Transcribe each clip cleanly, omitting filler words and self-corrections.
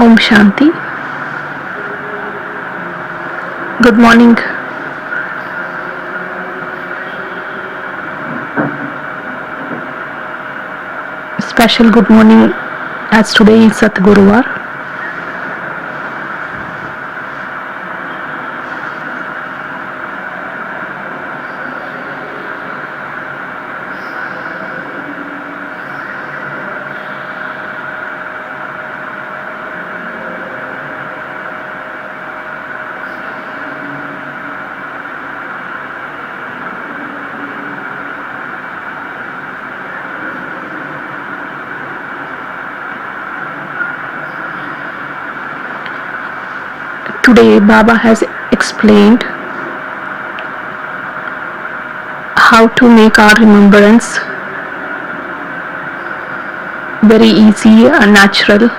Om Shanti. Good morning. Special good morning as today is Satguruvar. Today Baba has explained how to make our remembrance very easy and natural.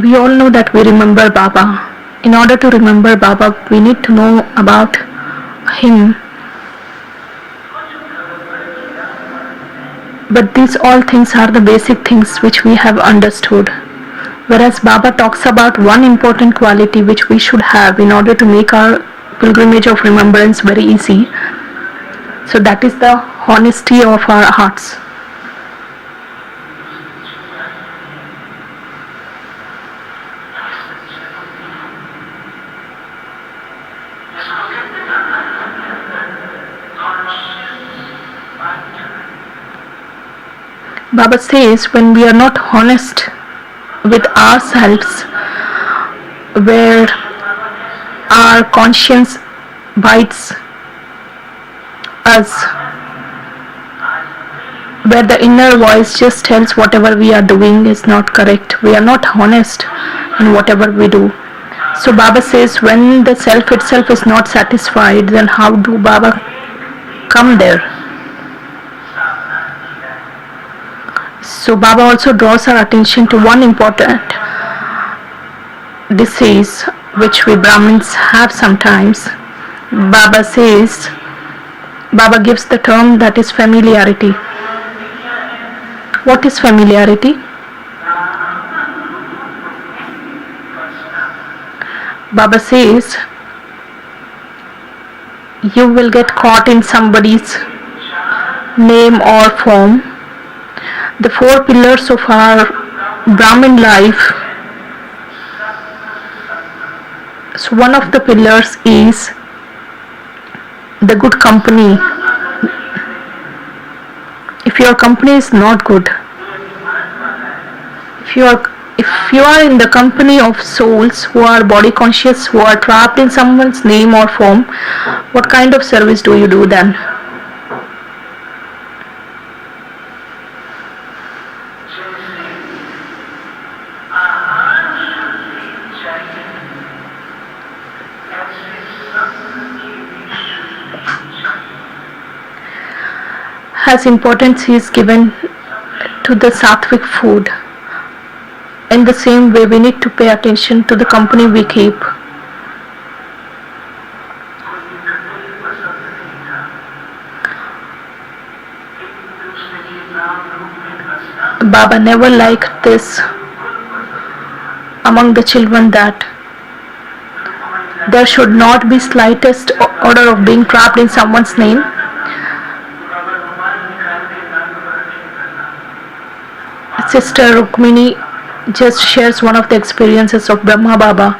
We all know that we remember Baba. In order to remember Baba, we need to know about him. But these all things are the basic things which we have understood. Whereas Baba talks about one important quality which we should have in order to make our pilgrimage of remembrance very easy. So that is the honesty of our hearts. Baba says when we are not honest with ourselves, where our conscience bites us, where the inner voice just tells whatever we are doing is not correct, we are not honest in whatever we do. So Baba says when the self itself is not satisfied, then how do Baba come there? So Baba also draws our attention to one important disease which we Brahmins have sometimes. Baba says, Baba gives the term that is familiarity. What is familiarity? Baba says, you will get caught in somebody's name or form. The four pillars of our Brahmin life. So one of the pillars is the good company. If your company is not good, if you are in the company of souls who are body conscious, who are trapped in someone's name or form, what kind of service do you do then? As importance is given to the sattvic food. In the same way, we need to pay attention to the company we keep. Baba never liked this among the children, that there should not be slightest order of being trapped in someone's name. Sister Rukmini just shares one of the experiences of Brahma Baba.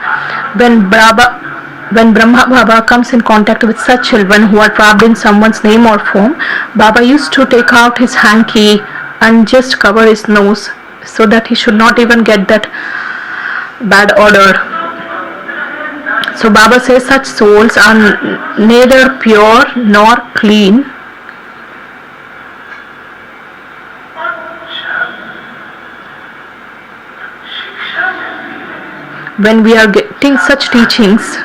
When Brahma Baba comes in contact with such children who are trapped in someone's name or form, Baba used to take out his hanky and just cover his nose so that he should not even get that bad odor. So Baba says such souls are neither pure nor clean. When we are getting such teachings,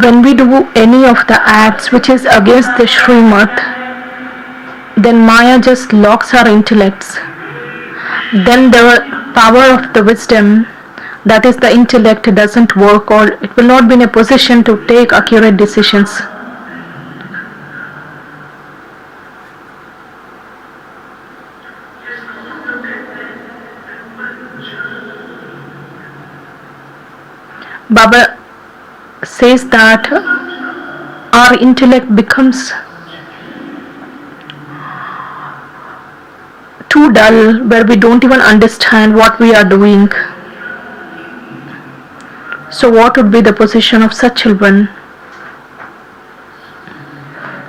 when we do any of the acts which is against the Srimad, then Maya just locks our intellects. Then the power of the wisdom, that is the intellect, doesn't work, or it will not be in a position to take accurate decisions. Baba says that our intellect becomes too dull, where we don't even understand what we are doing. So what would be the position of such children?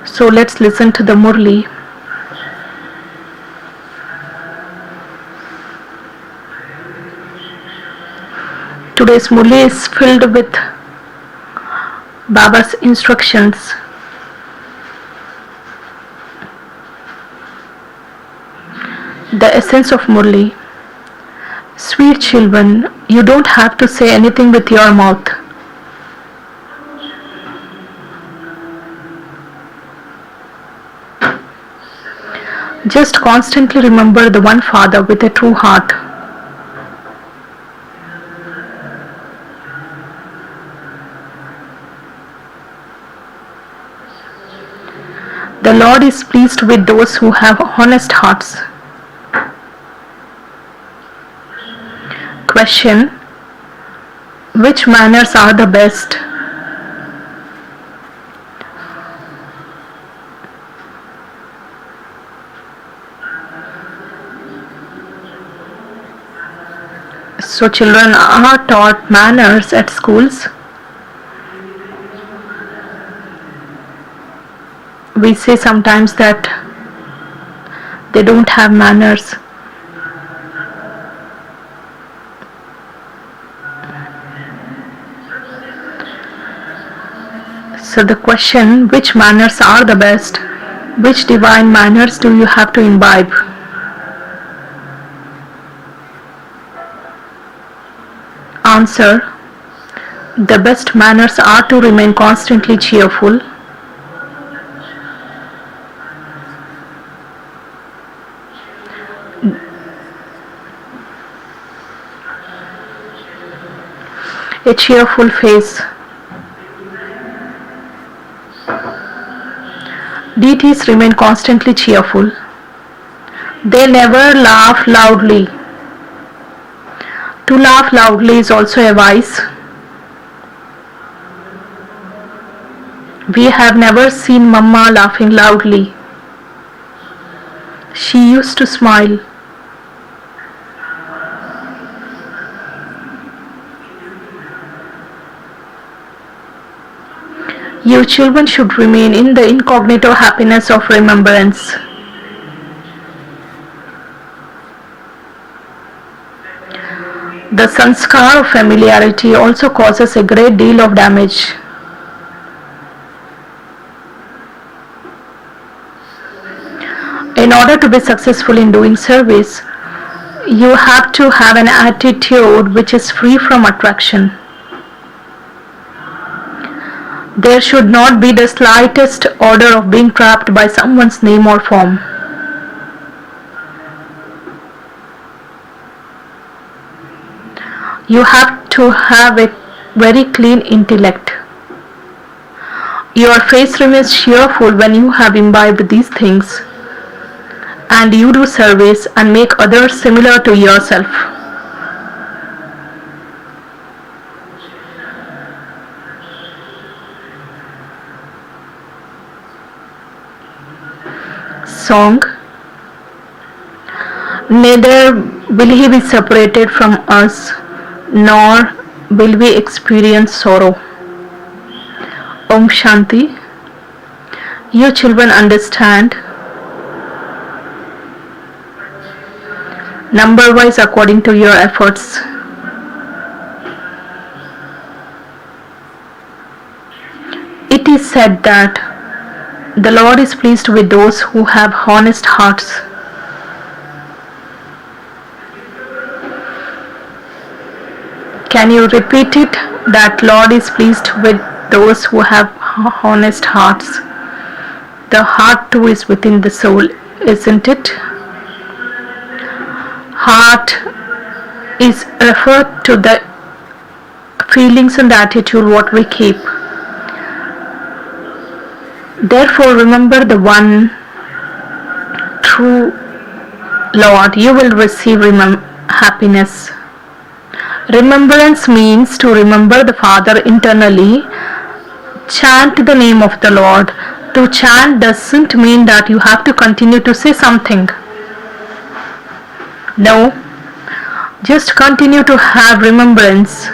So let's listen to the Murli. Today's Murli is filled with Baba's instructions. The essence of Murli. Sweet children, you don't have to say anything with your mouth. Just constantly remember the one Father with a true heart. The Lord is pleased with those who have honest hearts. Question: which manners are the best? So children are taught manners at schools. We say sometimes that they don't have manners. So the question, which manners are the best? Which divine manners do you have to imbibe? Answer: the best manners are to remain constantly cheerful, a cheerful face. Deities remain constantly cheerful. They never laugh loudly. To laugh loudly is also a vice. We have never seen Mama laughing loudly. She used to smile. You children should remain in the incognito happiness of remembrance. The sanskar of familiarity also causes a great deal of damage. In order to be successful in doing service, you have to have an attitude which is free from attraction. There should not be the slightest order of being trapped by someone's name or form. You have to have a very clean intellect. Your face remains cheerful when you have imbibed these things, and you do service and make others similar to yourself. Song. Neither will he be separated from us, nor will we experience sorrow. Om Shanti. You children understand number wise according to your efforts. It is said that the Lord is pleased with those who have honest hearts. Can you repeat it? That Lord is pleased with those who have honest hearts. The heart too is within the soul, isn't it? Heart is referred to the feelings and attitude what we keep. Therefore, remember the one true Lord. You will receive happiness. Remembrance means to remember the Father internally. Chant the name of the Lord. To chant doesn't mean that you have to continue to say something. No, just continue to have remembrance.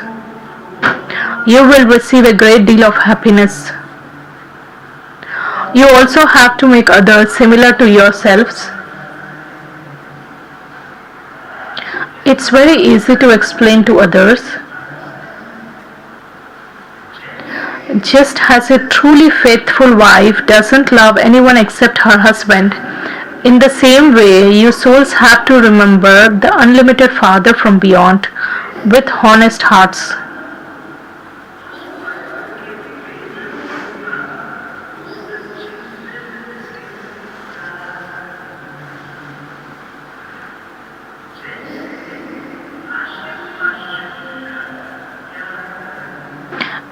You will receive a great deal of happiness. You also have to make others similar to yourselves. It's very easy to explain to others. Just as a truly faithful wife doesn't love anyone except her husband, in the same way, you souls have to remember the unlimited Father from beyond with honest hearts.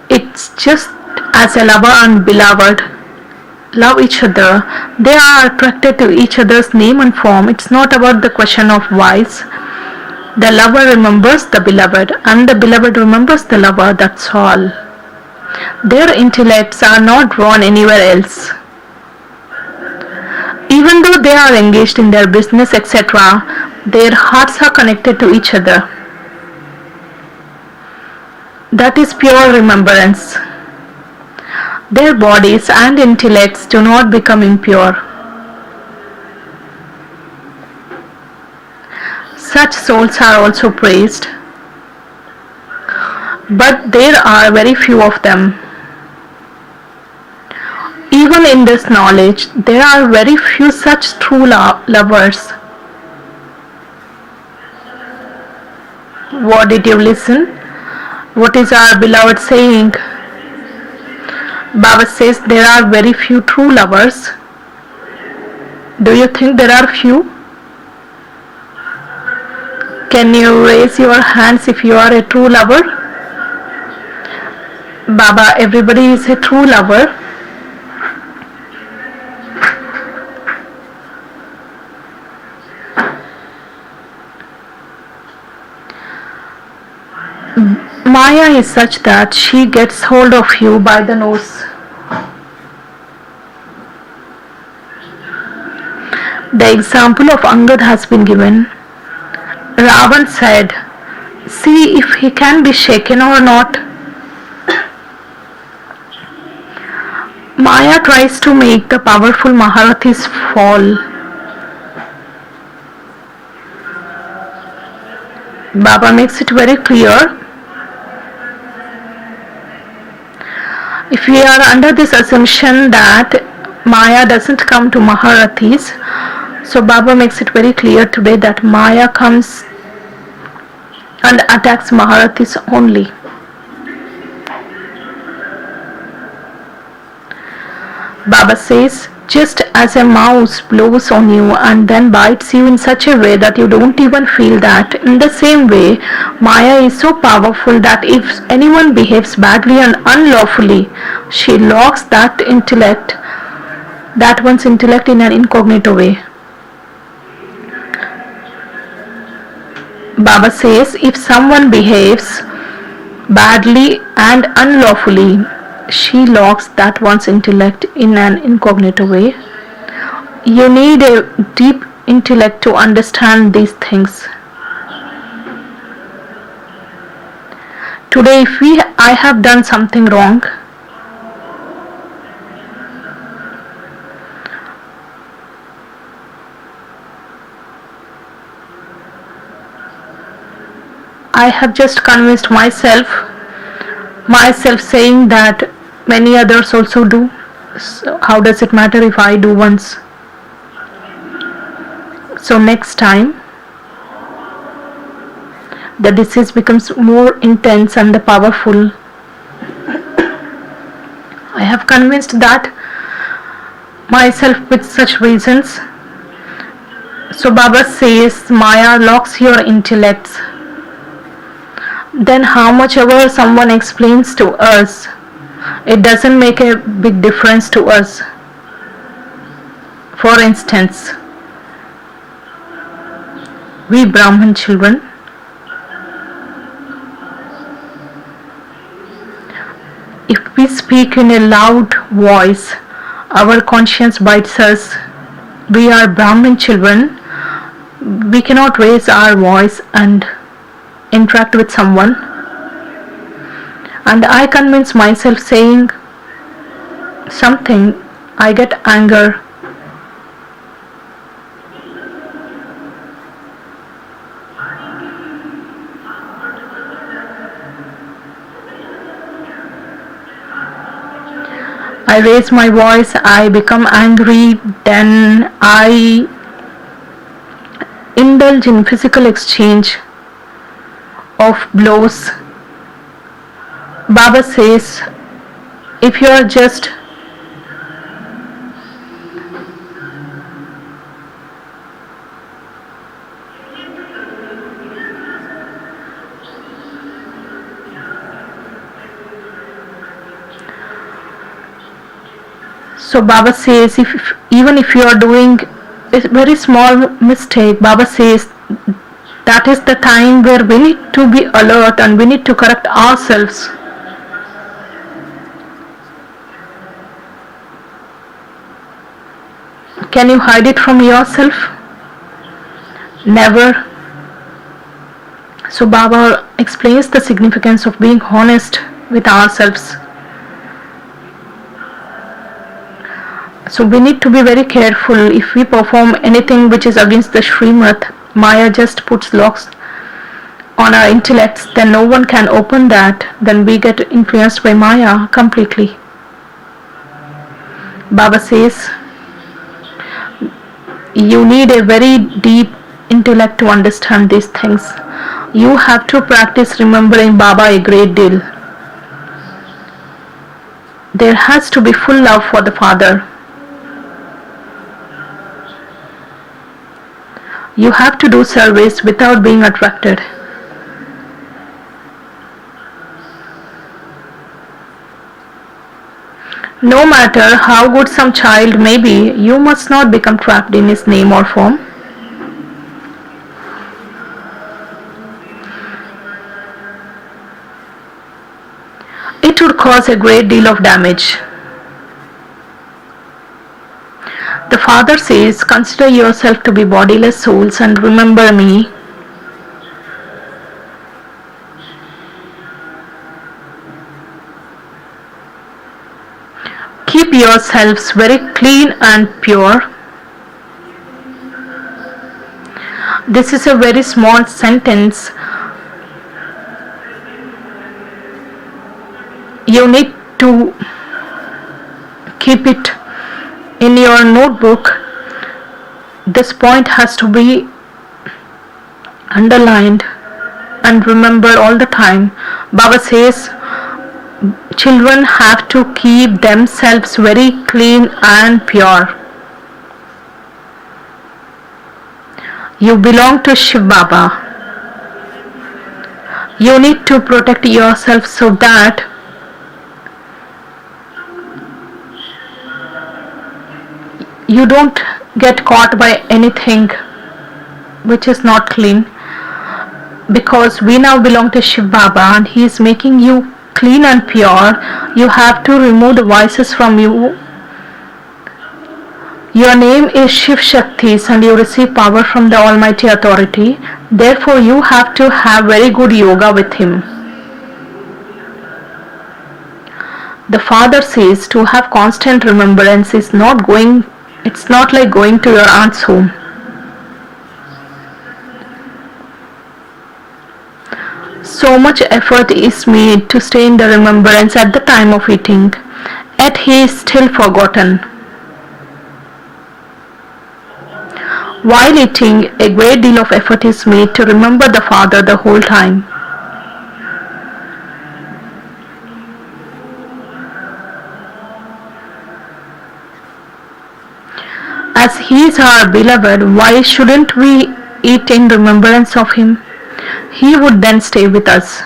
It's just as a lover and beloved love each other. They are attracted to each other's name and form. It's not about the question of whys. The lover remembers the beloved and the beloved remembers the lover, that's all. Their intellects are not drawn anywhere else. Even though they are engaged in their business, etc., their hearts are connected to each other. That is pure remembrance. Their bodies and intellects do not become impure. Such souls are also praised, but there are very few of them. Even in this knowledge, there are very few such true lovers. What did you listen? What is our beloved saying? Baba says there are very few true lovers. Do you think there are few? Can you raise your hands if you are a true lover? Baba, everybody is a true lover. Maya is such that she gets hold of you by the nose. The example of Angad has been given. Ravan said, "See if he can be shaken or not." Maya tries to make the powerful Maharathis fall. Baba makes it very clear. If we are under this assumption that Maya doesn't come to Maharathis, So Baba makes it very clear today that Maya comes and attacks Maharathis only. Baba says, just as a mouse blows on you and then bites you in such a way that you don't even feel that, in the same way, Maya is so powerful that if anyone behaves badly and unlawfully, she locks that one's intellect in an incognito way. Baba says, if someone behaves badly and unlawfully, she locks that one's intellect in an incognito way. You need a deep intellect to understand these things. Today, if I have done something wrong, I have just convinced myself saying that many others also do. So how does it matter if I do once? So next time, the disease becomes more intense and powerful. I have convinced that myself with such reasons. So Baba says, Maya locks your intellects. Then how much ever someone explains to us, it doesn't make a big difference to us. For instance, we Brahman children, if we speak in a loud voice, our conscience bites us. We are Brahman children, we cannot raise our voice and interact with someone. And I convince myself saying something, I get anger. I raise my voice, I become angry, then I indulge in physical exchange of blows. Baba says, if you are just So Baba says, even if you are doing a very small mistake, Baba says that is the time where we need to be alert and we need to correct ourselves. Can you hide it from yourself? Never. So Baba explains the significance of being honest with ourselves. So we need to be very careful. If we perform anything which is against the Srimad, Maya just puts locks on our intellects, then no one can open that, then we get influenced by Maya completely. Baba says, you need a very deep intellect to understand these things. You have to practice remembering Baba a great deal. There has to be full love for the Father. You have to do service without being attracted. No matter how good some child may be, you must not become trapped in his name or form. It would cause a great deal of damage. The Father says, consider yourself to be bodiless souls and remember me. Keep yourselves very clean and pure. This is a very small sentence. You need to keep it in your notebook This point has to be underlined and remembered all the time. Baba says children have to keep themselves very clean and pure. You belong to Shiv Baba. You need to protect yourself so that you don't get caught by anything which is not clean, because we now belong to Shiv Baba and he is making you clean and pure. You have to remove the vices from you. Your name is Shiv Shaktis and you receive power from the Almighty Authority. Therefore you have to have very good yoga with him. The father says to have constant remembrance is not going, it's not like going to your aunt's home. So much effort is made to stay in the remembrance at the time of eating, yet he is still forgotten. While eating, a great deal of effort is made to remember the Father the whole time. As he is our beloved, why shouldn't we eat in remembrance of him? He would then stay with us.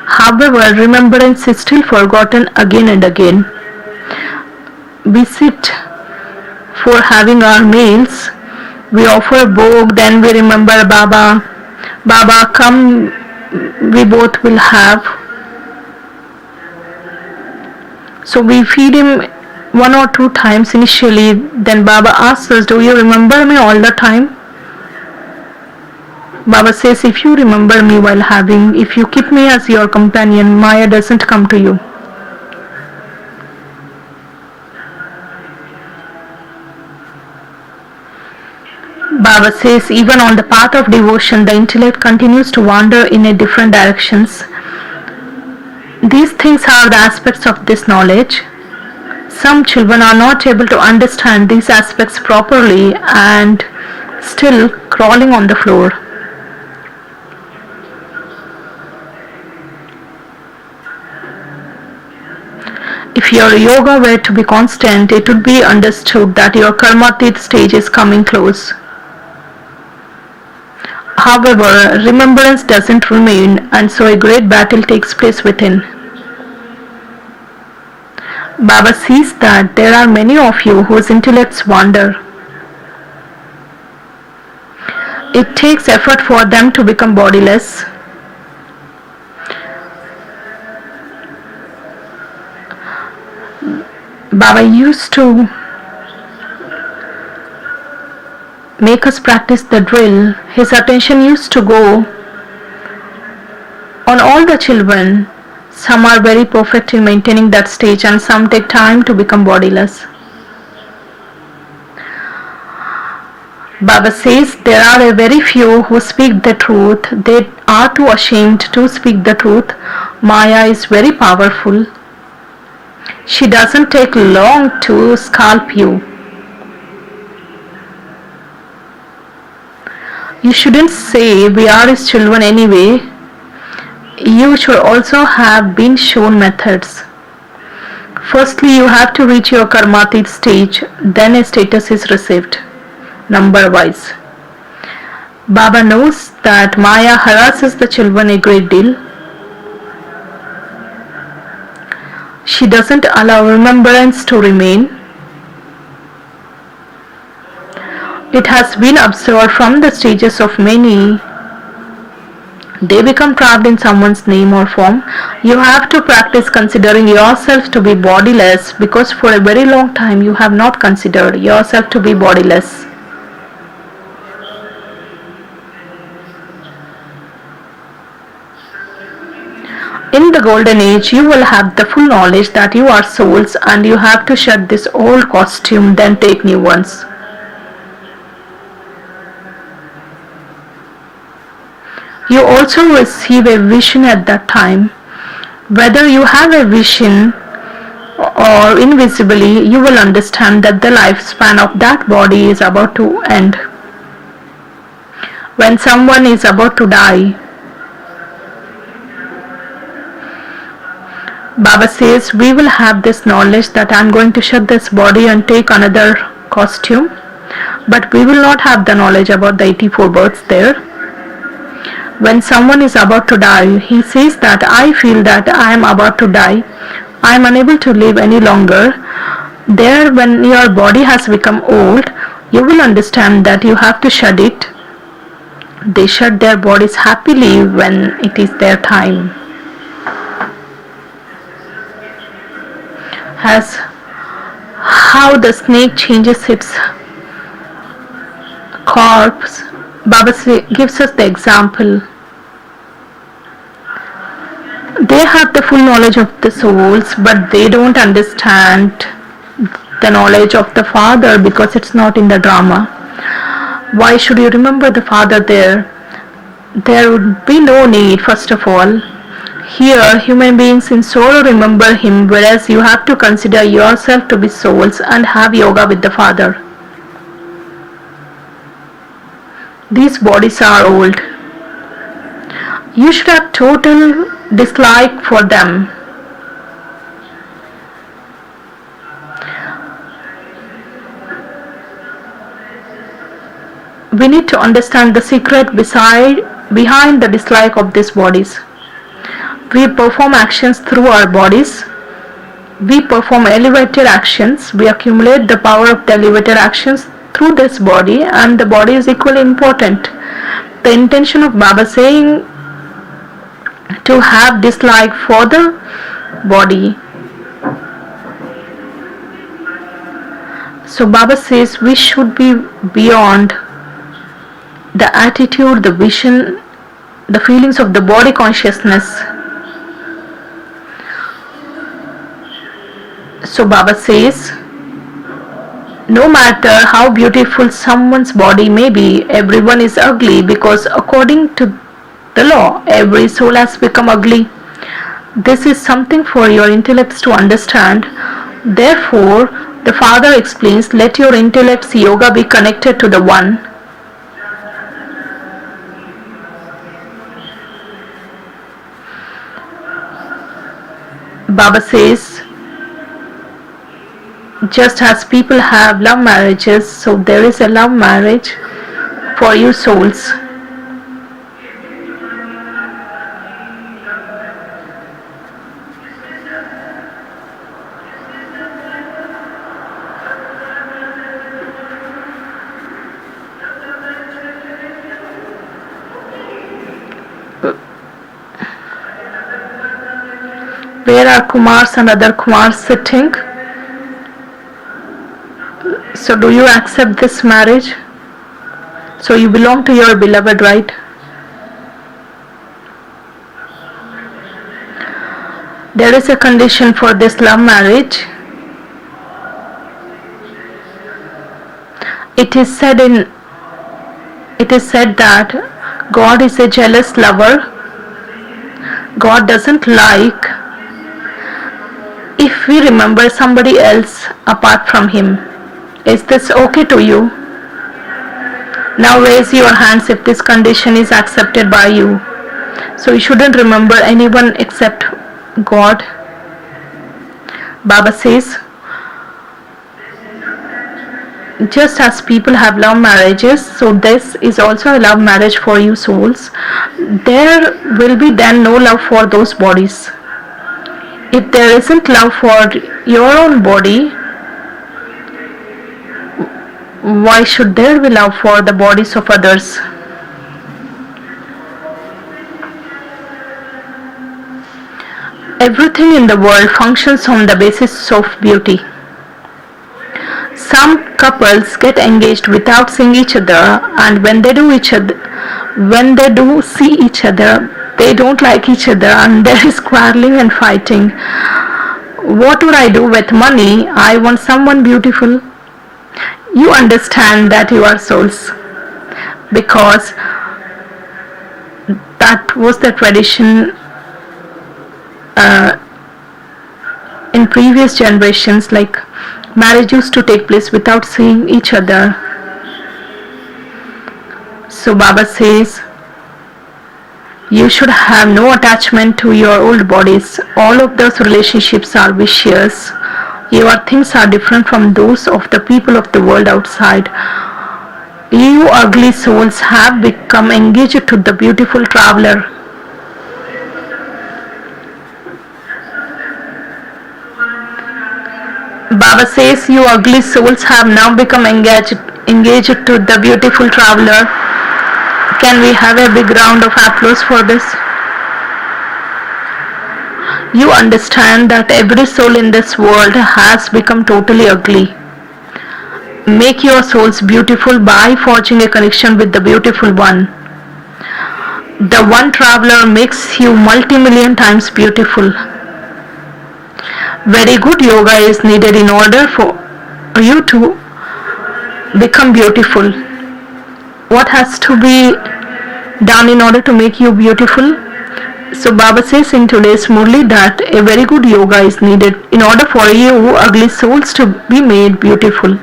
However, remembrance is still forgotten again and again. We sit for having our meals, we offer bhog, then we remember Baba. Baba, come, we both will have. So we feed him 1 or 2 times initially, then Baba asks us, do you remember me all the time? Baba says, if you remember me while having, if you keep me as your companion, Maya doesn't come to you. Baba says, even on the path of devotion, the intellect continues to wander in a different directions. These things are the aspects of this knowledge. Some children are not able to understand these aspects properly and still crawling on the floor. If your yoga were to be constant, it would be understood that your karmatit stage is coming close. However, remembrance doesn't remain, and so a great battle takes place within. Baba sees that there are many of you whose intellects wander. It takes effort for them to become bodiless. Baba used to make us practice the drill. His attention used to go on all the children. Some are very perfect in maintaining that stage and some take time to become bodiless. Baba says there are a very few who speak the truth. They are too ashamed to speak the truth. Maya is very powerful. She doesn't take long to scalp you. You shouldn't say we are his children anyway. You should also have been shown methods. Firstly, you have to reach your karmatit stage, then a status is received, number wise. Baba knows that Maya harasses the children a great deal. She doesn't allow remembrance to remain. It has been observed from the stages of many. They become trapped in someone's name or form. You have to practice considering yourself to be bodiless, because for a very long time you have not considered yourself to be bodiless. In the golden age, you will have the full knowledge that you are souls and you have to shed this old costume, then take new ones. You also receive a vision at that time. Whether you have a vision or invisibly, you will understand that the lifespan of that body is about to end. When someone is about to die, Baba says, we will have this knowledge that I am going to shed this body and take another costume, but we will not have the knowledge about the 84 births there. When someone is about to die, he says that I feel that I am about to die. I am unable to live any longer. There, when your body has become old, you will understand that you have to shed it. They shed their bodies happily when it is their time. As how the snake changes its corpse, Baba gives us the example. They have the full knowledge of the souls, but they don't understand the knowledge of the Father because it's not in the drama. Why should you remember the Father there? There would be no need, first of all. Here, human beings in sorrow remember Him, whereas you have to consider yourself to be souls and have yoga with the Father. These bodies are old. You should have total dislike for them. We need to understand the secret behind the dislike of these bodies. We perform actions through our bodies. We perform elevated actions. We accumulate the power of the elevated actions through this body, and the body is equally important. The intention of Baba saying to have dislike for the body. So Baba says we should be beyond the attitude, the vision, the feelings of the body consciousness. So Baba says, no matter how beautiful someone's body may be, everyone is ugly because according to the law, every soul has become ugly. This is something for your intellects to understand. Therefore, the Father explains, let your intellect's yoga be connected to the One. Baba says, just as people have love marriages, so there is a love marriage for you souls. Where are Kumars and other Kumars sitting? So do you accept this marriage? So you belong to your beloved, right? There is a condition for this love marriage. It is said that God is a jealous lover. God doesn't like if we remember somebody else apart from Him. Is this okay to you? Now raise your hands if this condition is accepted by you. So you shouldn't remember anyone except God. Baba says, just as people have love marriages, so this is also a love marriage for you souls. There will be then no love for those bodies. If there isn't love for your own body, why should there be love for the bodies of others? Everything in the world functions on the basis of beauty. Some couples get engaged without seeing each other, and when they do see each other, they don't like each other, and there is quarreling and fighting. What would I do with money? I want someone beautiful. You understand that you are souls, because that was the tradition in previous generations, like marriage used to take place without seeing each other. So Baba says, you should have no attachment to your old bodies. All of those relationships are vicious. Your things are different from those of the people of the world outside. You ugly souls have become engaged to the beautiful traveler. Baba says, you ugly souls have now become engaged to the beautiful traveler. Can we have a big round of applause for this? You understand that every soul in this world has become totally ugly. Make your souls beautiful by forging a connection with the beautiful one. The one traveler makes you multi-million times beautiful. Very good yoga is needed in order for you to become beautiful. What has to be done in order to make you beautiful? So Baba says in today's Murli that a very good yoga is needed in order for you ugly souls to be made beautiful.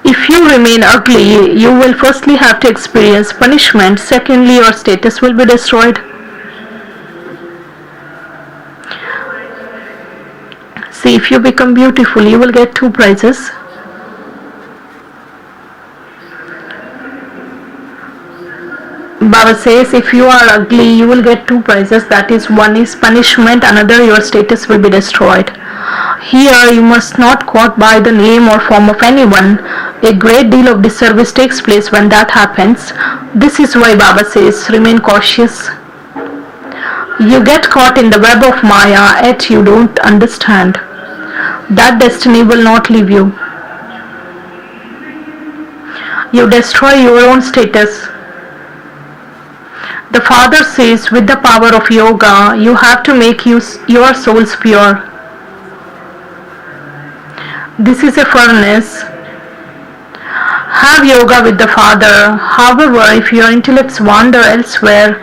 If you remain ugly, you will firstly have to experience punishment. Secondly, your status will be destroyed. See, if you become beautiful, you will get 2 prizes. Baba says, if you are ugly, you will get 2 prizes. That is, one is punishment, another your status will be destroyed. Here you must not caught by the name or form of anyone. A great deal of disservice takes place when that happens. This is why Baba says, remain cautious. You get caught in the web of Maya, yet you don't understand. That destiny will not leave you. You destroy your own status. The Father says, with the power of yoga, you have to make your souls pure. This is a furnace. Have yoga with the Father. However, if your intellects wander elsewhere,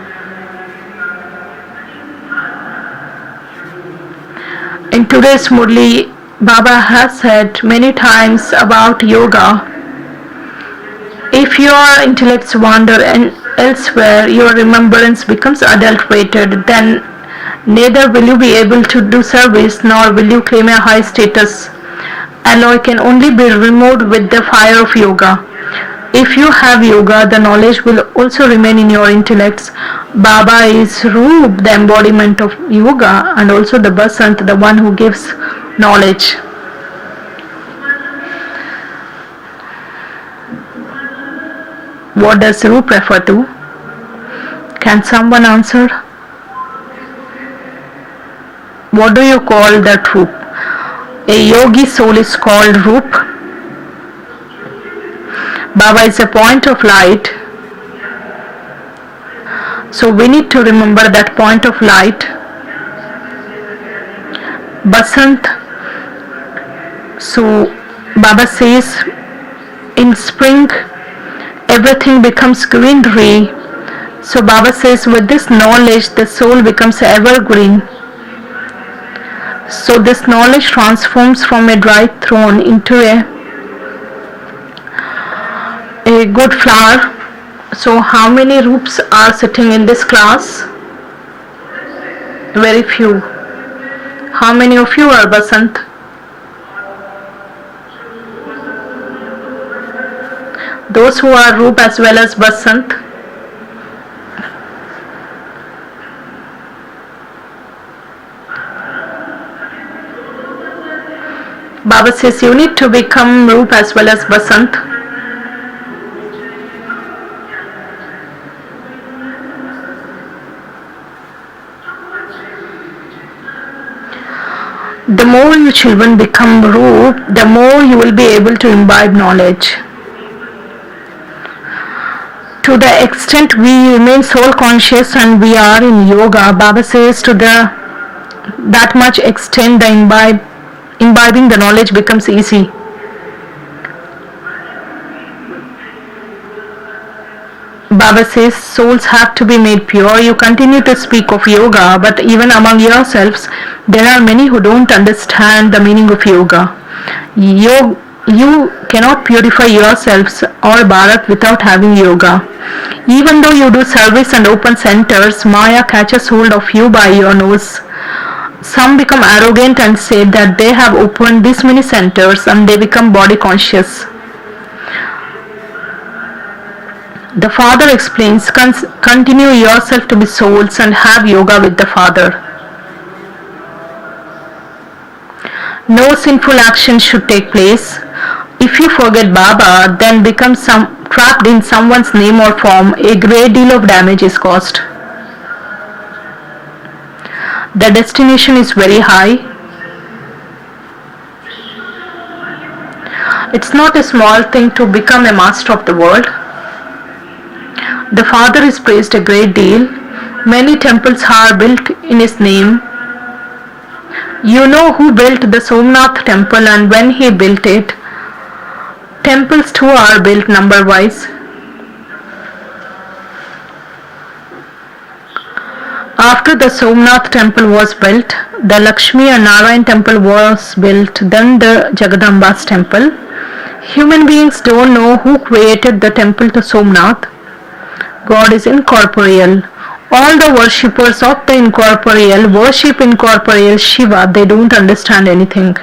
in today's Murli, Baba has said many times about yoga. If your intellects wander elsewhere, your remembrance becomes adulterated. Then neither will you be able to do service, nor will you claim a high status. Alloy can only be removed with the fire of yoga. If you have yoga, the knowledge will also remain in your intellects. Baba is Roop, the embodiment of yoga, and also the Basant, the one who gives knowledge. What does Roop refer to? Can someone answer? What do you call that Roop? A yogi soul is called Roop. Baba is a point of light. So we need to remember that point of light. Basant. So Baba says in spring everything becomes greenery. So Baba says with this knowledge the soul becomes evergreen. So this knowledge transforms from a dry thorn into a good flower. So how many Roops are sitting in this class? Very few. How many of you are Basant? Those who are Roop as well as Basant. Baba says you need to become Roop as well as Basant. The more you children become Roop, the more you will be able to imbibe knowledge. To the extent we remain soul conscious and we are in yoga, Baba says to that much extent the imbibing the knowledge becomes easy. Baba says souls have to be made pure. You continue to speak of yoga, but even among yourselves, there are many who don't understand the meaning of yoga. You cannot purify yourselves or Bharat without having yoga. Even though you do service and open centers, Maya catches hold of you by your nose. Some become arrogant and say that they have opened this many centers and they become body conscious. The Father explains, continue yourself to be souls and have yoga with the Father. No sinful action should take place. If you forget Baba, then become trapped in someone's name or form, a great deal of damage is caused. The destination is very high. It's not a small thing to become a master of the world. The Father is praised a great deal. Many temples are built in his name. You know who built the Somnath temple and when he built it. Temples too are built number-wise. After the Somnath temple was built, the Lakshmi and Narayan temple was built, then the Jagadamba's temple. Human beings don't know who created the temple to Somnath. God is incorporeal. All the worshippers of the incorporeal worship incorporeal Shiva. They don't understand anything.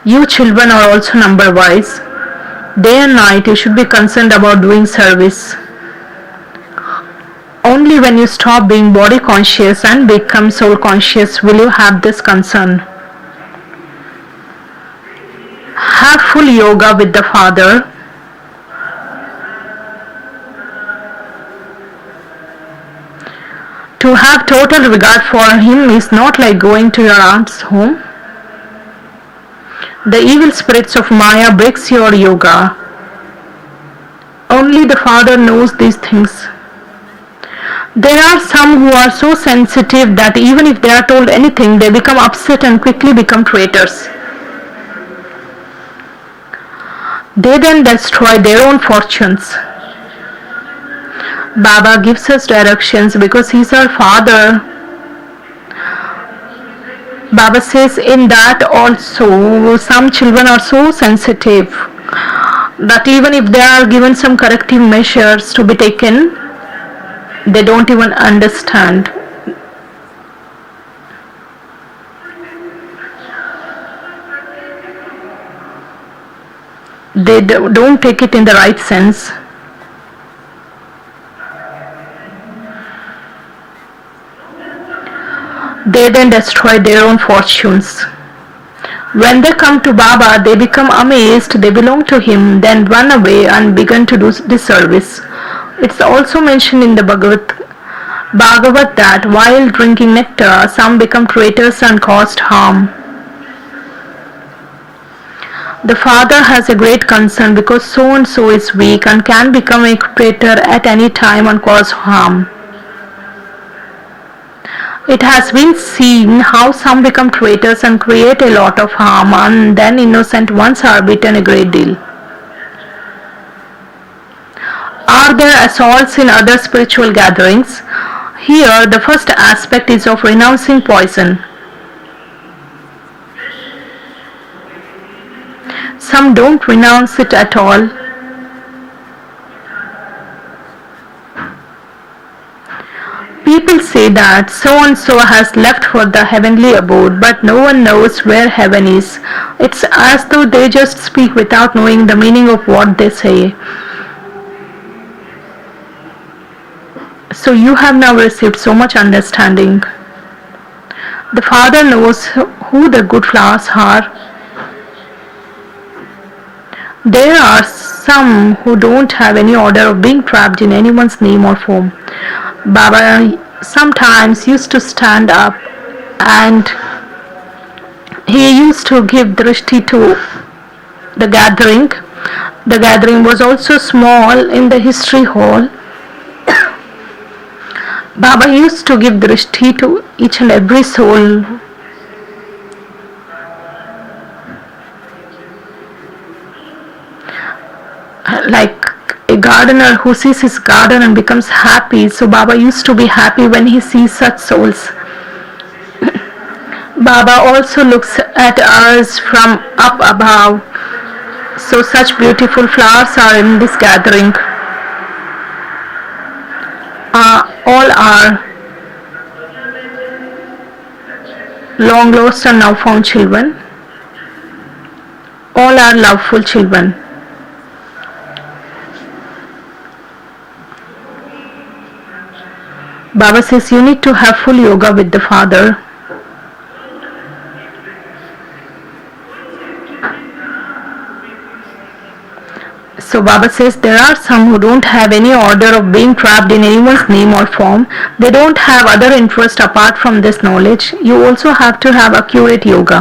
You children are also number-wise. Day and night you should be concerned about doing service. Only when you stop being body conscious and become soul conscious will you have this concern. Have full yoga with the Father. To have total regard for him is not like going to your aunt's home. The evil spirits of Maya breaks your yoga. Only the Father knows these things. There are some who are so sensitive that even if they are told anything, they become upset and quickly become traitors. They then destroy their own fortunes. Baba gives us directions because he is our Father. Baba says in that also some children are so sensitive that even if they are given some corrective measures to be taken, they don't even understand. They don't take it in the right sense. They then destroy their own fortunes. When they come to Baba, they become amazed, they belong to him, then run away and begin to do disservice. It's also mentioned in the Bhagavat that while drinking nectar, some become traitors and caused harm. The Father has a great concern because so and so is weak and can become a traitor at any time and cause harm. It has been seen how some become traitors and create a lot of harm, and then innocent ones are beaten a great deal. Are there assaults in other spiritual gatherings? Here, the first aspect is of renouncing poison. Some don't renounce it at all. People say that so and so has left for the heavenly abode, but no one knows where heaven is. It's as though they just speak without knowing the meaning of what they say. So you have now received so much understanding. The Father knows who the good flowers are. There are some who don't have any order of being trapped in anyone's name or form. Baba sometimes used to stand up and he used to give drishti to the gathering. The gathering was also small in the history hall. Baba used to give drishti to each and every soul. Like a gardener who sees his garden and becomes happy. So Baba used to be happy when he sees such souls. Baba also looks at us from up above. So such beautiful flowers are in this gathering. All are long lost and now found children. All are loveful children. Baba says you need to have full yoga with the Father. So Baba says there are some who don't have any order of being trapped in anyone's name or form. They don't have other interest apart from this knowledge. You also have to have accurate yoga.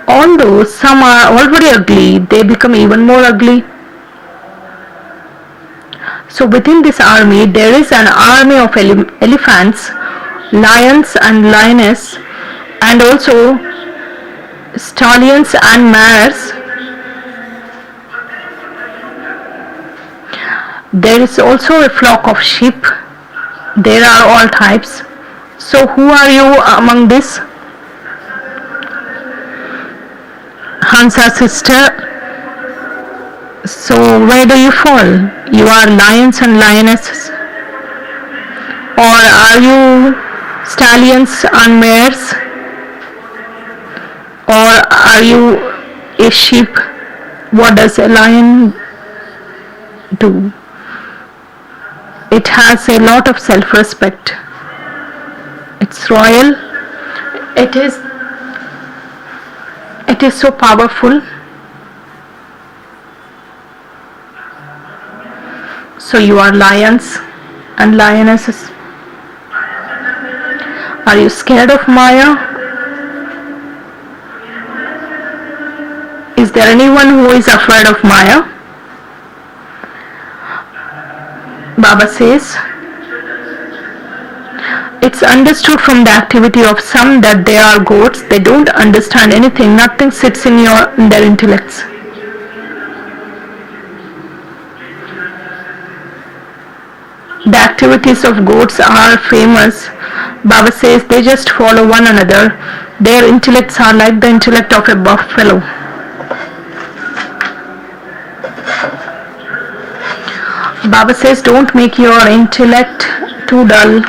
Although some are already ugly, they become even more ugly. So within this army, there is an army of elephants, lions and lioness, and also stallions and mares. There is also a flock of sheep. There are all types. So who are you among this? Hansa sister. So where do you fall? You are lions and lionesses? Or are you stallions and mares? Or are you a sheep? What does a lion do? It has a lot of self-respect. It's royal. It is so powerful. So you are lions and lionesses. Are you scared of Maya? Is there anyone who is afraid of Maya? Baba says, it's understood from the activity of some that they are goats. They don't understand anything. Nothing sits in their intellects. The activities of goats are famous. Baba says they just follow one another. Their intellects are like the intellect of a buffalo. Baba says don't make your intellect too dull.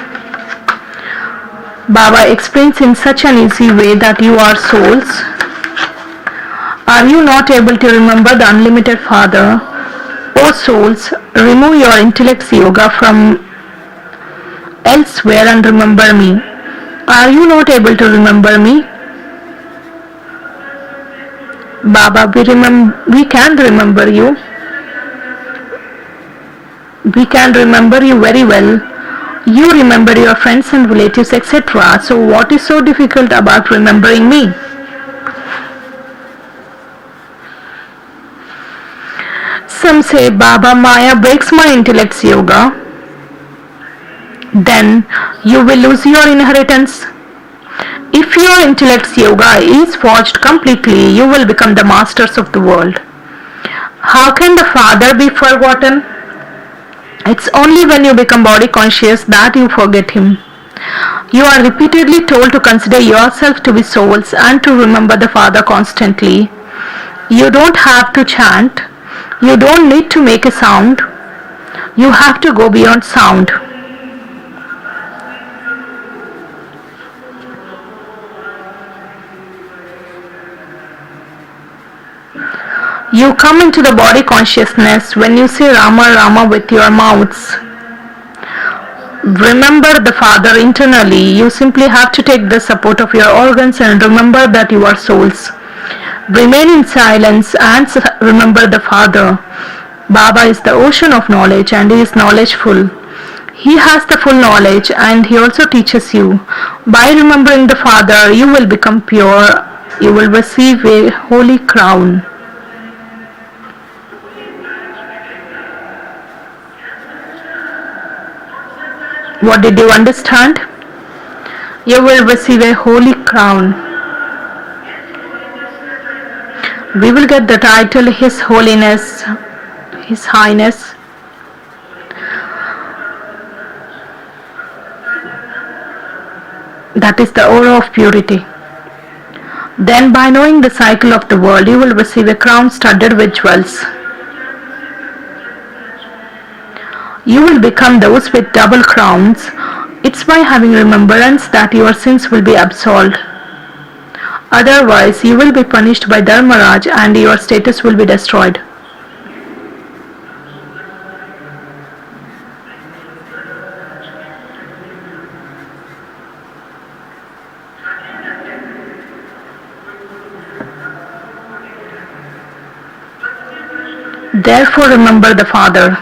Baba explains in such an easy way that you are souls. Are you not able to remember the unlimited Father? O souls, remove your intellect's yoga from elsewhere and remember me. Are you not able to remember me? Baba, we can remember you. We can remember you very well. You remember your friends and relatives, etc. So what is so difficult about remembering me? Some say, Baba, Maya breaks my intellect's yoga. Then you will lose your inheritance. If your intellect's yoga is forged completely, you will become the masters of the world. How can the Father be forgotten? It's only when you become body conscious that you forget him. You are repeatedly told to consider yourself to be souls and to remember the Father constantly. You don't have to chant. You don't need to make a sound. You have to go beyond sound. You come into the body consciousness when you say Rama Rama with your mouths. Remember the Father internally. You simply have to take the support of your organs and remember that you are souls. Remain in silence and remember the Father. Baba is the ocean of knowledge and he is knowledgeful. He has the full knowledge and he also teaches you. By remembering the Father, you will become pure. You will receive a holy crown. What did you understand? You will receive a holy crown. We will get the title His Holiness, His Highness. That is the aura of purity. Then, by knowing the cycle of the world, you will receive a crown studded with jewels. You will become those with double crowns. It's by having remembrance that your sins will be absolved. Otherwise, you will be punished by Dharmaraj and your status will be destroyed. Therefore, remember the Father.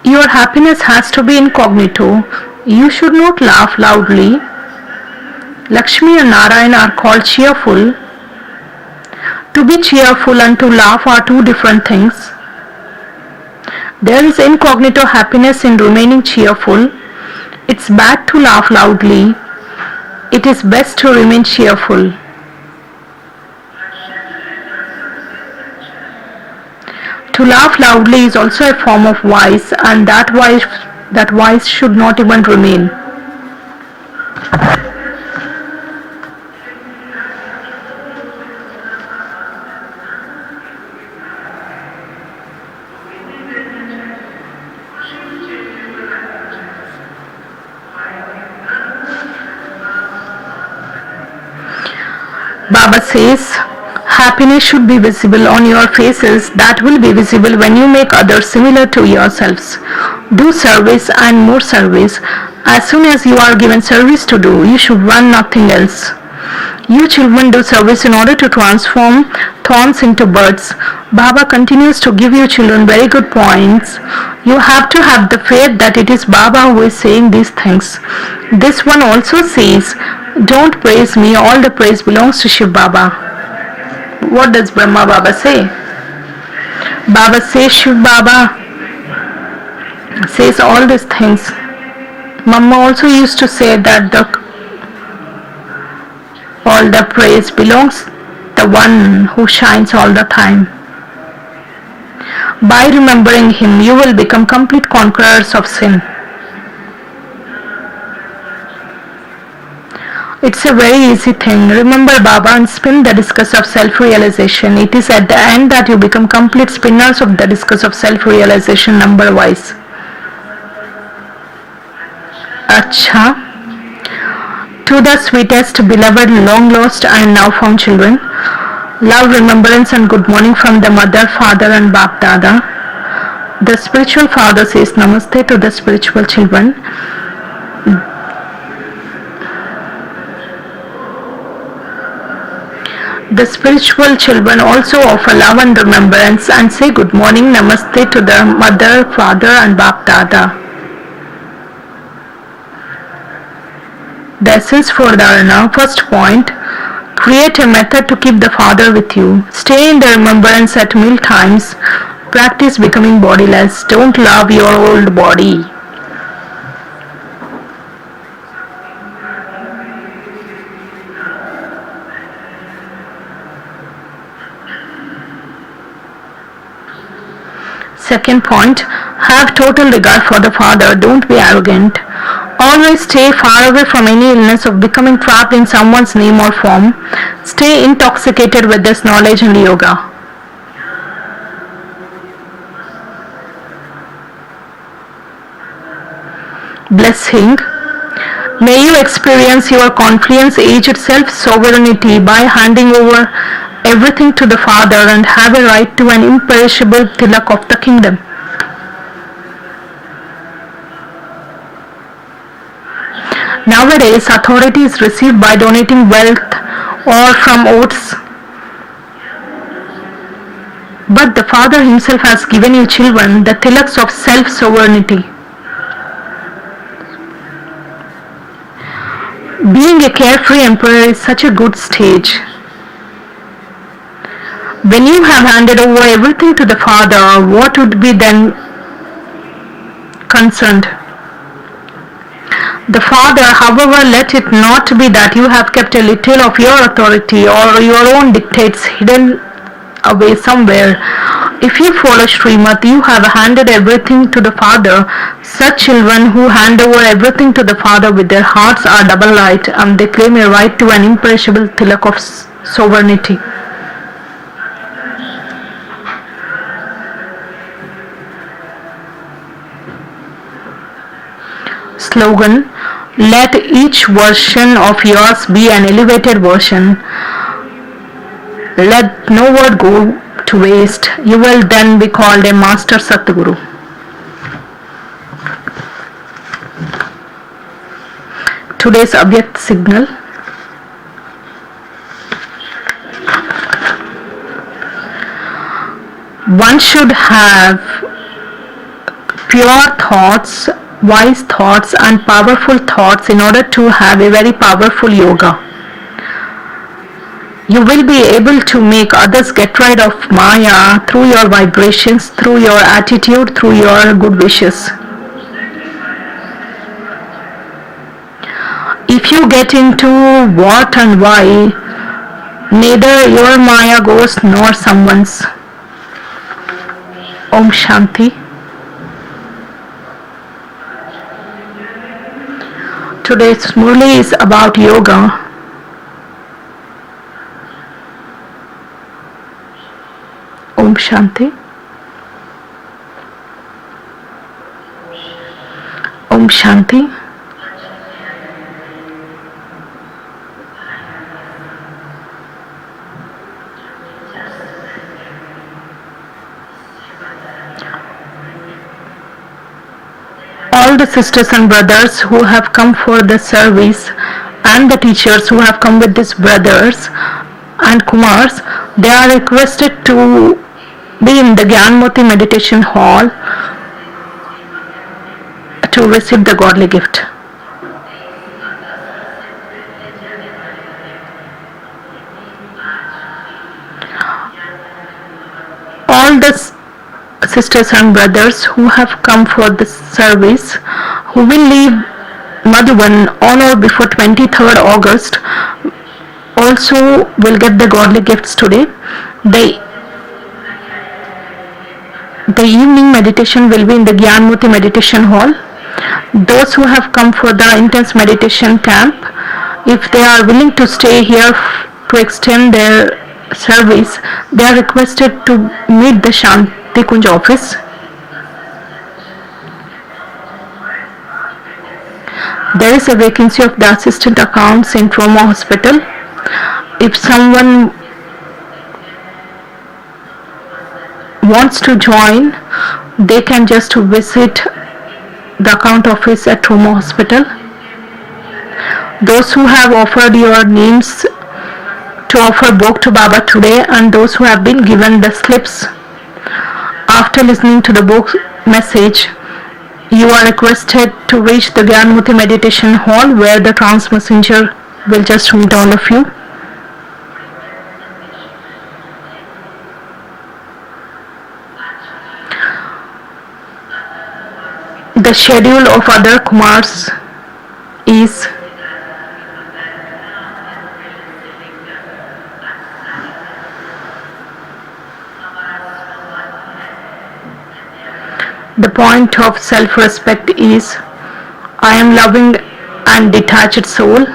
Your happiness has to be incognito. You should not laugh loudly. Lakshmi and Narayana are called cheerful. To be cheerful and to laugh are two different things. There is incognito happiness in remaining cheerful. It's bad to laugh loudly. It is best to remain cheerful. To laugh loudly is also a form of vice, and that vice should not even remain. Baba says, happiness should be visible on your faces. That will be visible when you make others similar to yourselves. Do service and more service. As soon as you are given service to do, you should run, nothing else. You children do service in order to transform thorns into birds. Baba continues to give you children very good points. You have to have the faith that it is Baba who is saying these things. This one also says, don't praise me, all the praise belongs to Shiv Baba. What does Brahma Baba say? Baba says Shiv Baba says all these things. Mama also used to say that all the praise belongs to the one who shines all the time. By remembering him, you will become complete conquerors of sin. It's a very easy thing. Remember Baba and spin the discus of self-realization. It is at the end that you become complete spinners of the discus of self-realization number-wise. Acha. To the sweetest, beloved, long-lost and now found children, love, remembrance and good morning from the mother, father and Bap Dada. The spiritual father says Namaste to the spiritual children. The spiritual children also offer love and remembrance and say good morning, Namaste to the mother, father and Bap Dada. The essence for Dharana. First point, create a method to keep the Father with you. Stay in the remembrance at meal times. Practice becoming bodiless. Don't love your old body. Second point, have total regard for the Father. Don't be arrogant. Always stay far away from any illness of becoming trapped in someone's name or form. Stay intoxicated with this knowledge and yoga. Blessing. May you experience your confluence age itself sovereignty by handing over everything to the Father and have a right to an imperishable tilak of the kingdom. Nowadays, authority is received by donating wealth or from oaths. But the Father himself has given you children the tilaks of self-sovereignty. Being a carefree emperor is such a good stage. When you have handed over everything to the Father, what would be then concerned? The Father, however, let it not be that you have kept a little of your authority or your own dictates hidden away somewhere. If you follow Srimad, you have handed everything to the Father. Such children who hand over everything to the Father with their hearts are double light, and they claim a right to an imperishable tilak of sovereignty. Slogan: let each version of yours be an elevated version. Let no word go to waste. You will then be called a Master Satguru. Today's Abhyakt signal. One should have pure thoughts, wise thoughts and powerful thoughts in order to have a very powerful yoga. You will be able to make others get rid of Maya through your vibrations, through your attitude, through your good wishes. If you get into what and why, neither your Maya goes nor someone's. Om Shanti. Today's Murli is about yoga. Om Shanti. Om Shanti. All the sisters and brothers who have come for the service and the teachers who have come with these brothers and Kumaris, they are requested to be in the Gyanmoti meditation hall to receive the godly gift. All the sisters and brothers who have come for this service, who will leave Madhuban on or before 23rd August, also will get the godly gifts today. The evening meditation will be in the Gyanmoti meditation hall. Those who have come for the intense meditation camp, if they are willing to stay here to extend their service, they are requested to meet the Shanti Kunj office. There is a vacancy of the assistant accounts in trauma hospital. If someone wants to join, they can just visit the account office at trauma hospital. Those who have offered your names to offer Bhog to Baba today, and those who have been given the slips after listening to the Bhog message, you are requested to reach the Gyanmoti meditation hall where the trance messenger will just meet all of you. The schedule of other Kumaris is the point of self-respect is I am loving and detached soul.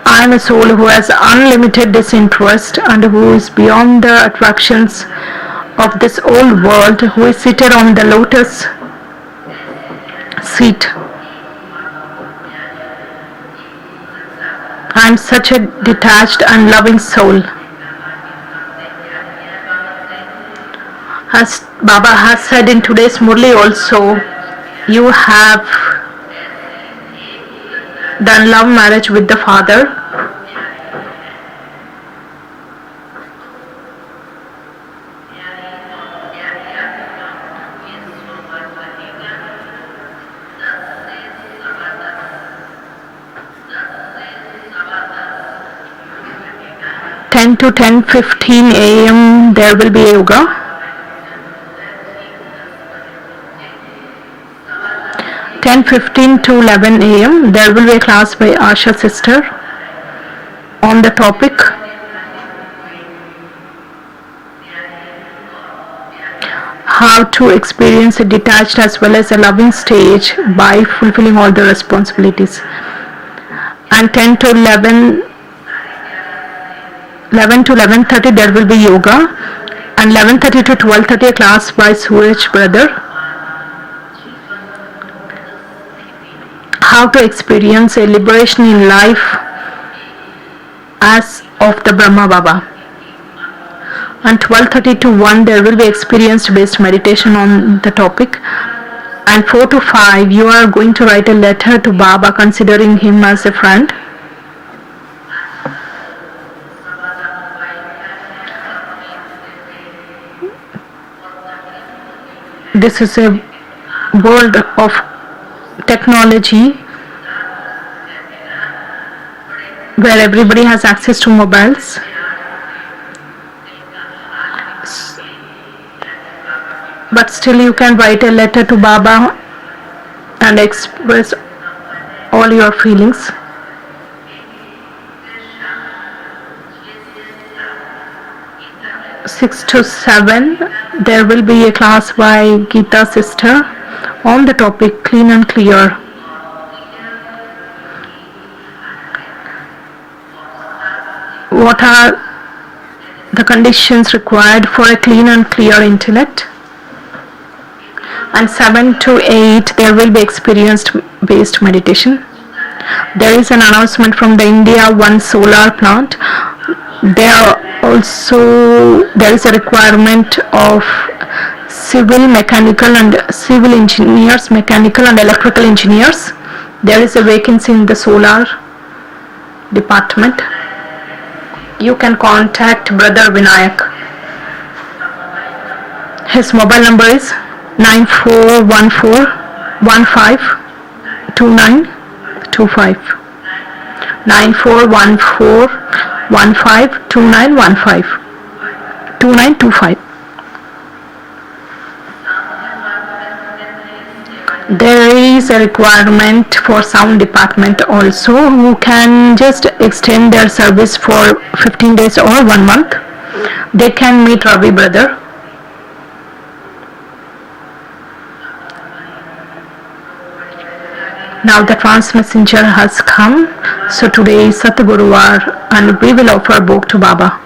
I am a soul who has unlimited disinterest and who is beyond the attractions of this old world, who is seated on the lotus seat. I am such a detached and loving soul. As Baba has said in today's Murli also, you have done love marriage with the Father. To 10:15 a.m. there will be yoga. 10:15 to 11 a.m. there will be a class by Asha sister on the topic how to experience a detached as well as a loving stage by fulfilling all the responsibilities. And 10 to 11 to 11:30 there will be yoga, and 11:30 to 12:30 a class by Suraj brother, how to experience a liberation in life as of the Brahma Baba. And 12:30 to 1 there will be experience based meditation on the topic. And 4 to 5 you are going to write a letter to Baba considering him as a friend. This is a world of technology where everybody has access to mobiles. But still you can write a letter to Baba and express all your feelings. Six to 7 there will be a class by Geeta sister on the topic clean and clear. What are the conditions required for a clean and clear intellect? And 7 to 8 there will be experience based meditation. There is an announcement from the India One solar plant. There is a requirement of civil mechanical and civil engineers, mechanical and electrical engineers. There is a vacancy in the solar department. You can contact brother Vinayak. His mobile number is 9414152925. 9414152925. There is a requirement for sound department also, who can just extend their service for 15 days or 1 month. They can meet Ravi brother. Now the trans messenger has come. So today is Satguruvar and we will offer bhog to Baba.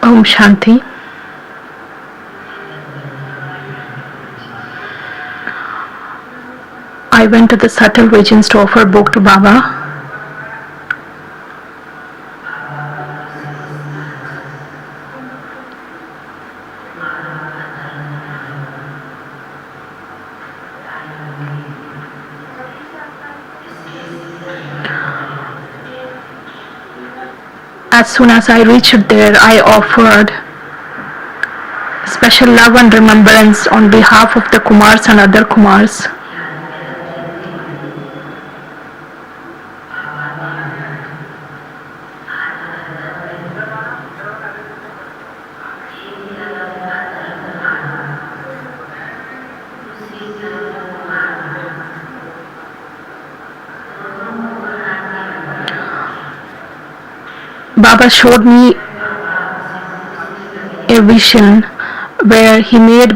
Om Shanti. I went to the subtle regions to offer book to Baba. As soon as I reached there, I offered special love and remembrance on behalf of the Kumars and other Kumars. Baba showed me a vision where he made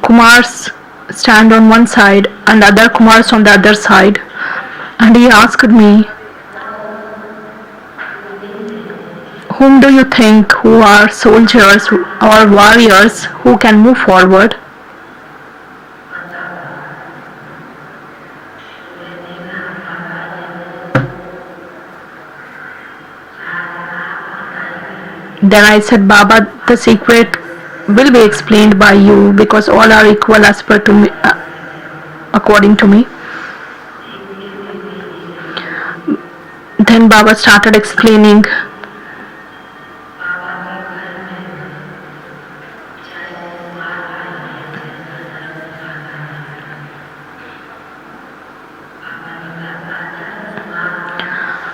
Kumars stand on one side and other Kumars on the other side, and he asked me, whom do you think who are soldiers or warriors who can move forward? Then I said, Baba, the secret will be explained by you because all are equal as per to me, according to me. Then Baba started explaining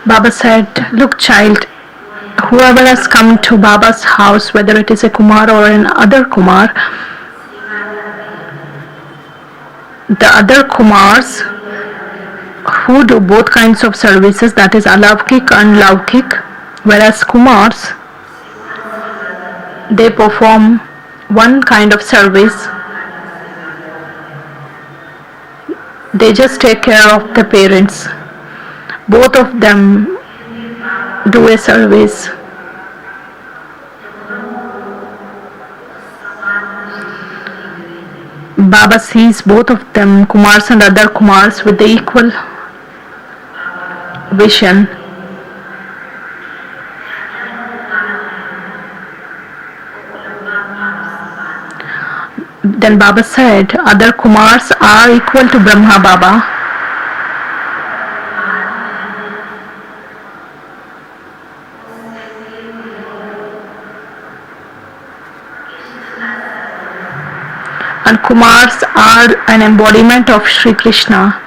Baba said, "Look, child, whoever has come to Baba's house, whether it is a Kumar or an other Kumar, the other Kumars who do both kinds of services, that is Alaukik and Laukik, whereas Kumars, they perform one kind of service. They just take care of the parents. Both of them do a service." Baba sees both of them, Kumars and other Kumars, with the equal vision. Then Baba said, other Kumars are equal to Brahma Baba. And Kumars are an embodiment of Sri Krishna.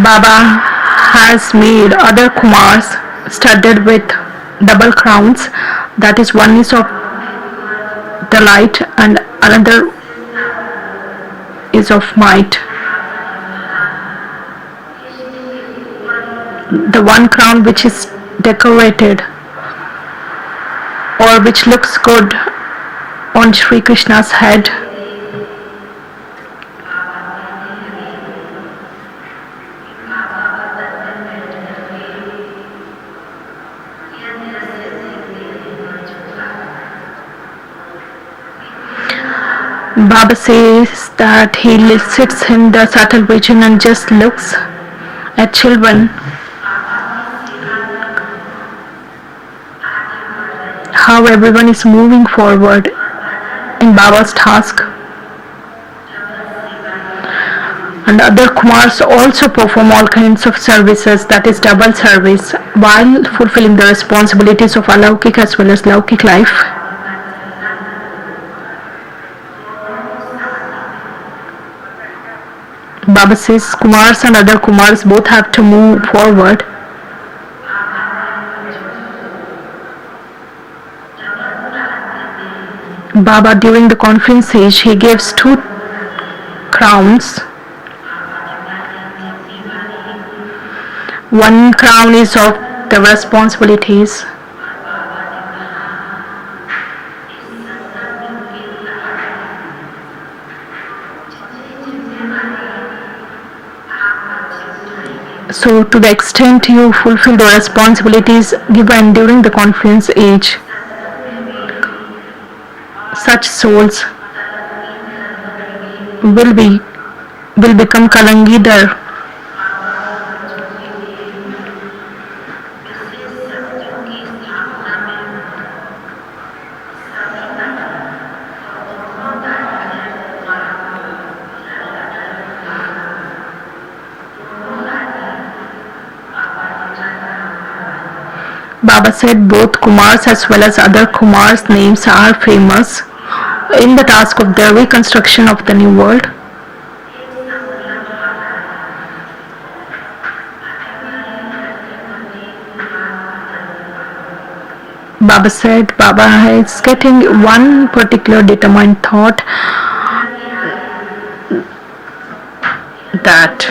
Baba has made other Kumars studded with double crowns, that is, one is of the light and another is of might. The one crown which is decorated or which looks good on Sri Krishna's head, Baba says that he sits in the subtle region and just looks at children, how everyone is moving forward in Baba's task. And other Kumars also perform all kinds of services, that is double service, while fulfilling the responsibilities of Alaukik as well as Laukik life. Baba says Kumars and other Kumars both have to move forward. Baba, during the conference age, he gives 2 crowns. One crown is of the responsibilities. So to the extent you fulfill the responsibilities given during the conference age, such souls will become Kalangidhar. Baba said both Kumars as well as other Kumars' names are famous in the task of the reconstruction of the new world. Baba said Baba is getting one particular determined thought, that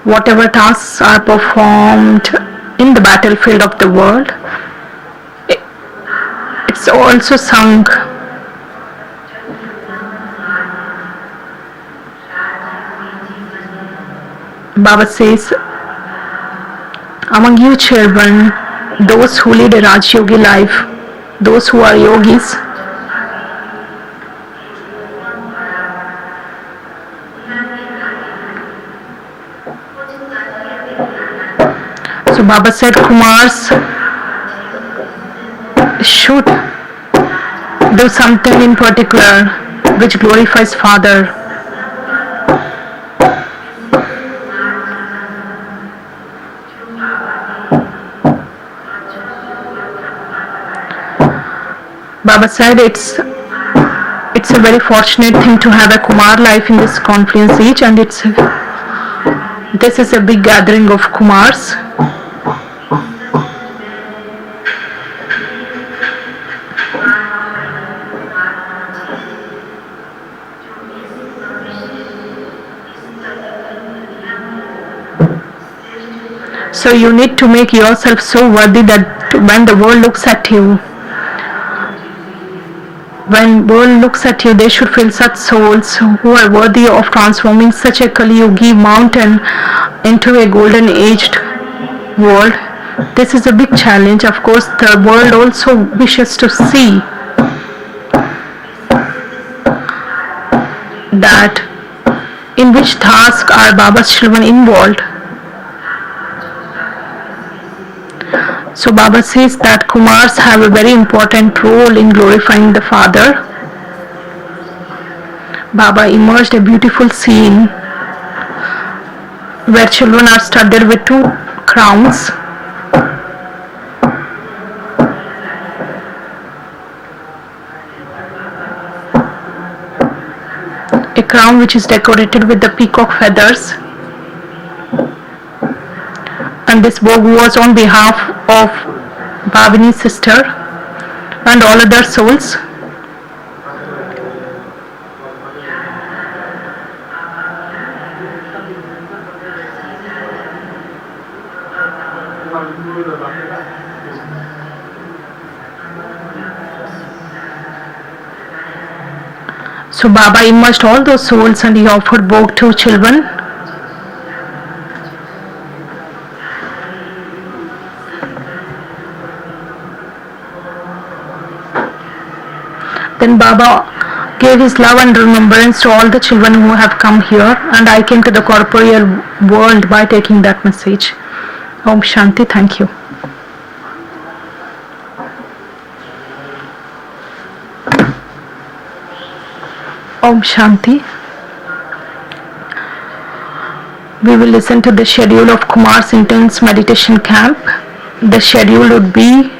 whatever tasks are performed in the battlefield of the world, it's also sung. Baba says, among you children, those who lead a Raj Yogi life, those who are yogis, Baba said Kumars should do something in particular which glorifies Father. Baba said it's a very fortunate thing to have a Kumar life in this confluence age, and this is a big gathering of Kumars. So you need to make yourself so worthy that when the world looks at you, they should feel such souls who are worthy of transforming such a Kali Yugi mountain into a golden aged world. This is a big challenge. Of course, the world also wishes to see that in which task are Baba's children involved. So Baba says that Kumars have a very important role in glorifying the Father. Baba imaged a beautiful scene where children are studded with 2 crowns. A crown which is decorated with the peacock feathers. And this bow was on behalf of Bhavini's sister and all other souls. So Baba immersed all those souls and he offered bhog to children. Then Baba gave his love and remembrance to all the children who have come here, and I came to the corporeal world by taking that message. Om Shanti, thank you. Om Shanti. We will listen to the schedule of Kumar's intense meditation camp. The schedule would be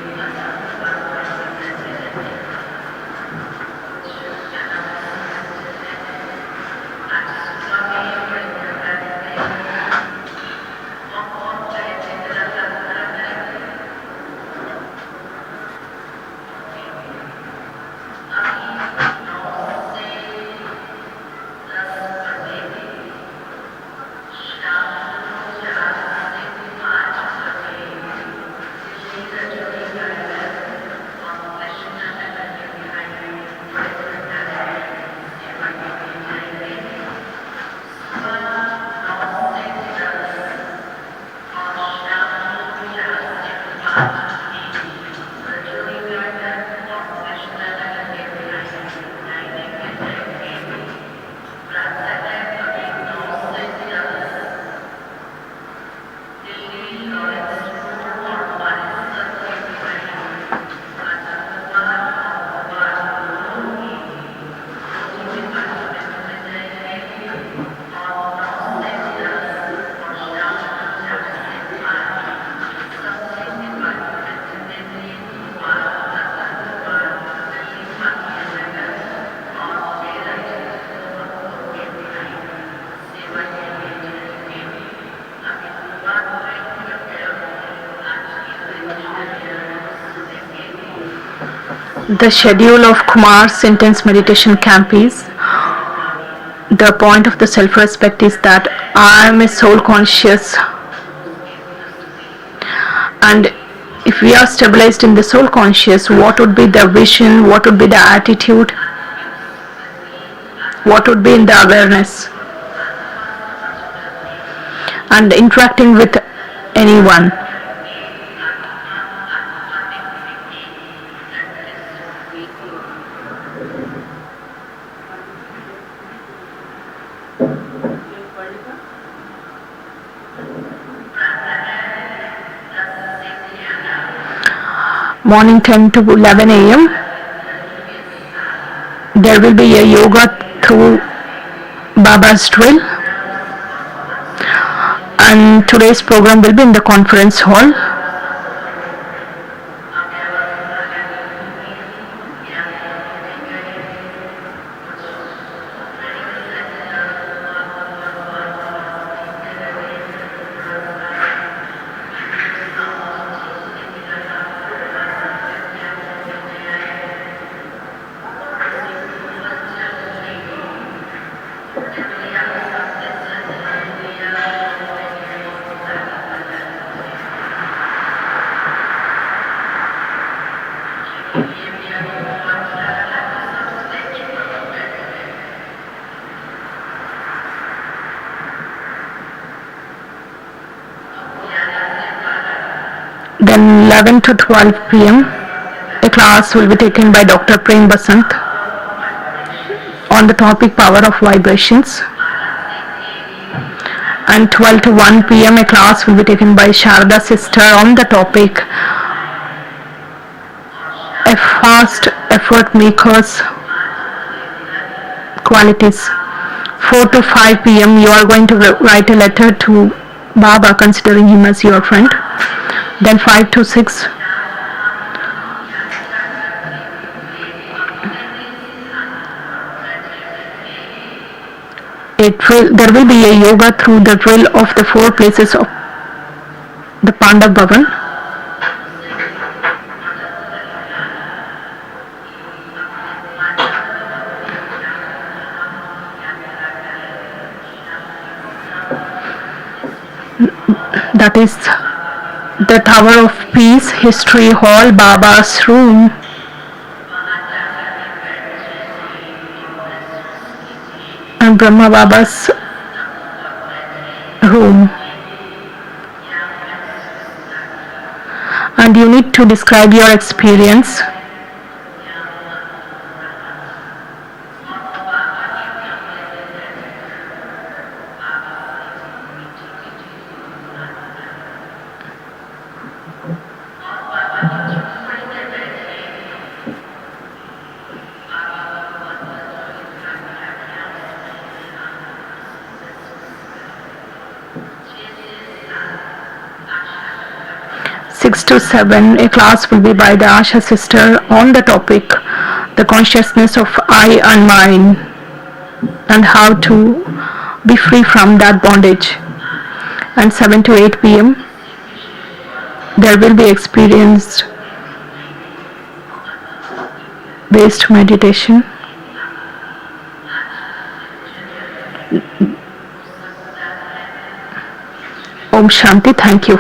the schedule of Kumar's intense meditation camp is, the point of the self-respect is that I am a soul conscious, and if we are stabilized in the soul conscious, what would be the vision, what would be the attitude, what would be in the awareness, and interacting with anyone. morning 10 to 11 a.m. There will be a yoga through Baba's drill, and today's program will be in the conference hall. Then 11 to 12 p.m. a class will be taken by Dr. Prem Basant on the topic power of vibrations. And 12 to 1 p.m. a class will be taken by Sharda sister on the topic a fast effort makers qualities. 4 to 5 p.m. you are going to write a letter to Baba considering him as your friend. Then 5 to 6 there will be a yoga through the drill of the 4 places of the Pandav Bhavan. That is the Tower of Peace, History Hall, Baba's room. And Brahma Baba's room. And you need to describe your experience. Six to 7 a class will be by the Asha sister on the topic the consciousness of I and mine and how to be free from that bondage. And 7 to 8 p.m. there will be experience based meditation. Om Shanti. Thank you.